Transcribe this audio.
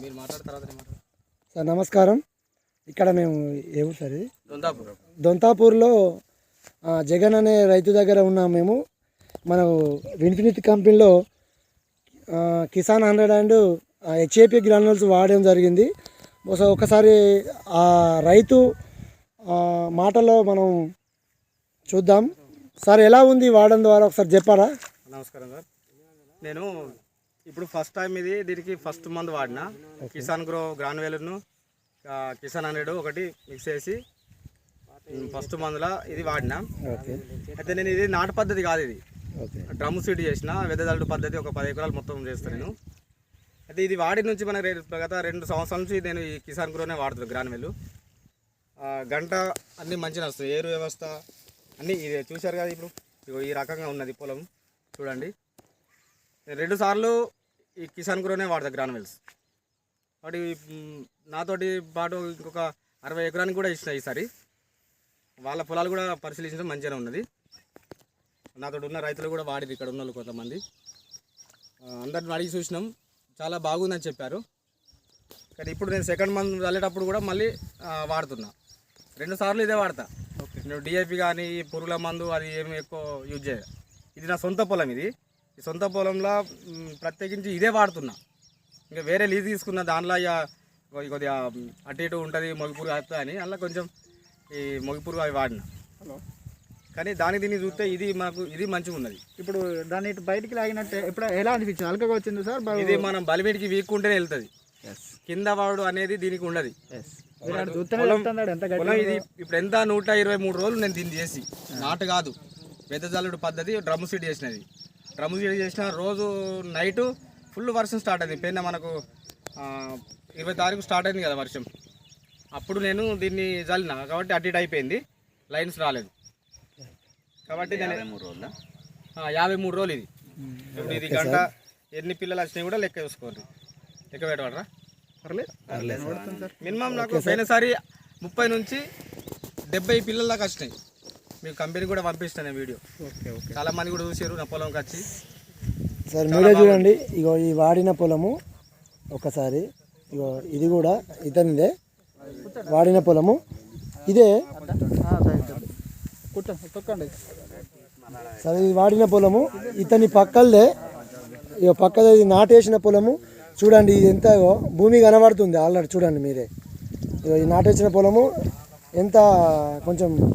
మీరు మాట్లాడిన తర్వాత సార్ నమస్కారం. ఇక్కడ మేము ఏ ఊరు సార్ ఇది? దొంతాపూర్. దొంతాపూర్లో జగన్ అనే రైతు దగ్గర ఉన్నాం మేము. మనం ఇన్ఫినిటీ కంపెనీలో కిసాన్ 100 అండ్ హెచ్ఏపీ గ్రాన్యుల్స్ వాడడం జరిగింది. ఒకసారి ఆ రైతు మాటలో మనం చూద్దాం. సార్ ఎలా ఉంది వాడడం ద్వారా ఒకసారి చెప్పారా? నమస్కారం సార్. నేను ఇప్పుడు ఫస్ట్ టైం దీనికి ఫస్ట్ మంత్ వాడిన కిసాన్ గ్రో గ్రాన్యువల్ను కిసాన్ 100 ఒకటి మిక్స్ చేసి ఫస్ట్ మందులో ఇది వాడినా. అయితే నేను ఇది నాటు పద్ధతి కాదు, ఇది డ్రమ్ సీడ్ చేసిన వెదజల్లు పద్ధతి. ఒక 10 ఎకరాలు మొత్తం చేస్తాను నేను. అయితే ఇది వాడి నుంచి మనకు గత 2 సంవత్సరాల నుంచి నేను ఈ కిసాన్ గ్రోనే వాడుతున్నాను. గ్రాన్యువల్ గంట అన్నీ మంచిగా వస్తాయి, ఏరు వ్యవస్థ అన్నీ ఇది చూశారు కదా. ఇప్పుడు ఈ రకంగా ఉన్నది పొలం చూడండి. 2 సార్లు ఈ కిసాన్ గ్రోనే వాడతా గ్రాన్యువల్స్. వాటి నాతోటి పాటు ఇంకొక 60 ఎకరానికి కూడా ఇచ్చిన ఈసారి. వాళ్ళ పొలాలు కూడా పరిశీలించడం మంచిగానే ఉన్నది. నాతో ఉన్న రైతులు కూడా వాడిది, ఇక్కడ ఉన్న వాళ్ళు కొంతమంది. అందరిని అడిగి చూసినాం, చాలా బాగుందని చెప్పారు. కానీ ఇప్పుడు నేను సెకండ్ మంత్ వెళ్ళేటప్పుడు కూడా మళ్ళీ వాడుతున్నా. 2 సార్లు ఇదే వాడతా. నేను డిఏపి కానీ పురుగుల మందు అది ఏమి ఎక్కువ యూజ్ చేయ. ఇది నా సొంత పొలం. ఈ సొంత పొలంలో ప్రత్యేకించి ఇదే వాడుతున్నా. ఇంకా వేరే లీజ్ తీసుకున్న దాంట్లో ఇక కొద్దిగా అటు ఇటు ఉంటుంది మొగిపురుగు వస్తా అని అందులో కొంచెం ఈ మొగిపురుగు అవి వాడిన. కానీ దానికి దీన్ని చూస్తే ఇది మంచిగా ఉన్నది. ఇప్పుడు దాన్ని ఇటు బయటికి లాగినట్టే ఇప్పుడు ఎలా అనిపించింది? అలకగా వచ్చింది సార్? ఇది మనం బలిమీడికి వీక్కుంటేనే వెళ్తుంది, కింద వాడు అనేది దీనికి ఉండదు. ఇది ఇప్పుడు ఎంత 123 రోజులు నేను దీన్ని చేసి, నాటు కాదు వెదజల్లుడు పద్ధతి, డ్రమ్ సీడ్ చేసినది. డ్రమ్ సీడ్ చేసిన రోజు నైటు ఫుల్ వర్షం స్టార్ట్ అయింది. పైన మనకు 20 తారీఖు స్టార్ట్ అయింది కదా వర్షం. అప్పుడు నేను దీన్ని జల్లిన కాబట్టి అటు ఇటు అయిపోయింది, లైన్స్ రాలేదు. కాబట్టి నేను 53 రోజులు ఇది. ఇప్పుడు ఇది గంట ఎన్ని పిల్లలు వచ్చినాయి కూడా లెక్క చూసుకోండి. లెక్క పెట్టవాడరా? మినిమం నాకు పోయినసారి 30 నుంచి 70 పిల్లల దాకా వచ్చినాయి. మీకు కంపెనీ కూడా పంపిస్తాను వీడియో. చాలా మంది కూడా చూసారు నా పొలంకి వచ్చి. సార్ మీరే చూడండి, ఇగో ఈ వాడిన పొలము ఒకసారి. ఇగో ఇది కూడా ఇతనిదే వాడిన పొలము, ఇదే సరే. ఇది వాడిన పొలము, ఇతని పక్కలదే. ఇక పక్కదే ఇది నాటేసిన పొలము. చూడండి ఇది ఎంత భూమి కనబడుతుంది ఆల్రెడీ. చూడండి మీరే, ఈ నాటేసిన పొలము ఎంత కొంచెం